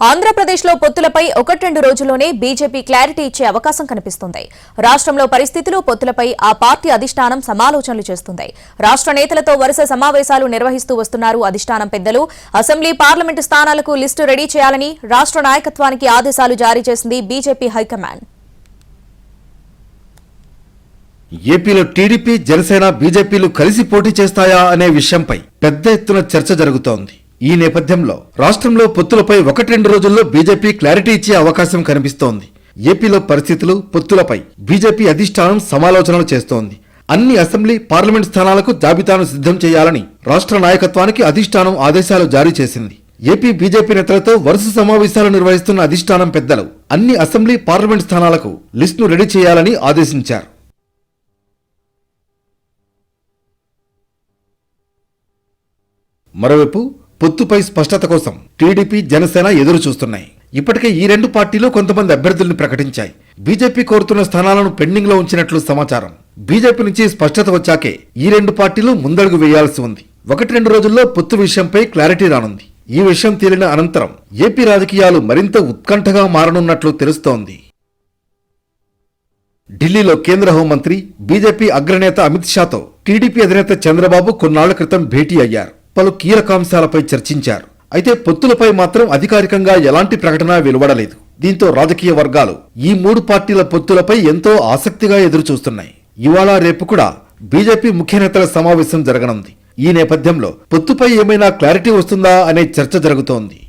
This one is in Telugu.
ఆంధ్రప్రదేశ్లో పొత్తులపై 1-2 రోజుల్లోనే బీజేపీ క్లారిటీ ఇచ్చే అవకాశం కనిపిస్తుంది. రాష్ట్రంలో పరిస్థితులు, పొత్తులపై ఆ పార్టీ అధిష్టానం సమాలోచనలు చేస్తుంది. రాష్ట్ర నేతలతో వరుస సమావేశాలు నిర్వహిస్తూ వస్తున్నారు అధిష్టానం పెద్దలు. అసెంబ్లీ, పార్లమెంటు స్థానాలకు లిస్టు రెడీ చేయాలని రాష్ట్ర నాయకత్వానికి ఆదేశాలు జారీ చేసింది బీజేపీ హైకమాండ్. ఏపీలో టీడీపీ, జనసేన, బీజేపీలు కలిసి పోటీ చేస్తాయా అనే విషయంపై పెద్ద ఎత్తున చర్చ జరుగుతోంది. ఈ నేపథ్యంలో రాష్ట్రంలో పొత్తులపై 1-2 రోజుల్లో బీజేపీ క్లారిటీ ఇచ్చే అవకాశం కనిపిస్తోంది. ఏపీలో పరిస్థితులు, పొత్తులపై బీజేపీ అధిష్టానం సమాలోచనలు చేస్తోంది. అన్ని అసెంబ్లీ, పార్లమెంట్ స్థానాలకు జాబితాను సిద్ధం చేయాలని రాష్ట్ర నాయకత్వానికి అధిష్టానం ఆదేశాలు జారీ చేసింది. ఏపీ బీజేపీ నేతలతో వరుస సమావేశాలు నిర్వహిస్తున్న అధిష్టానం పెద్దలు అన్ని అసెంబ్లీ, పార్లమెంట్ స్థానాలకు లిస్టును రెడీ చేయాలని ఆదేశించారు. మరోవైపు పొత్తుపై స్పష్టత కోసం టీడీపీ, జనసేన ఎదురు చూస్తున్నాయి. ఇప్పటికే ఈ రెండు పార్టీలు కొంతమంది అభ్యర్థుల్ని ప్రకటించాయి. బీజేపీ కోరుతున్న స్థానాలను పెండింగ్ లో ఉంచినట్లు సమాచారం. బీజేపీ నుంచి స్పష్టత వచ్చాకే ఈ రెండు పార్టీలు ముందడుగు వేయాల్సి ఉంది. 1-2 రోజుల్లో పొత్తు విషయంపై క్లారిటీ రానుంది. ఈ విషయం తేలిన అనంతరం ఏపీ రాజకీయాలు మరింత ఉత్కంఠగా మారనున్నట్లు తెలుస్తోంది. ఢిల్లీలో కేంద్ర హోంమంత్రి, బీజేపీ అగ్రనేత అమిత్ షాతో టీడీపీ అధినేత చంద్రబాబు కొన్నాళ్ల క్రితం భేటీ అయ్యారు. పలు కీలకాంశాలపై చర్చించారు. అయితే పొత్తులపై మాత్రం అధికారికంగా ఎలాంటి ప్రకటన వెలువడలేదు. దీంతో రాజకీయ వర్గాలు ఈ మూడు పార్టీల పొత్తులపై ఎంతో ఆసక్తిగా ఎదురుచూస్తున్నాయి. ఇవాళ రేపు కూడా బీజేపీ ముఖ్య నేతల సమావేశం జరగనుంది. ఈ నేపథ్యంలో పొత్తుపై ఏమైనా క్లారిటీ వస్తుందా అనే చర్చ జరుగుతోంది.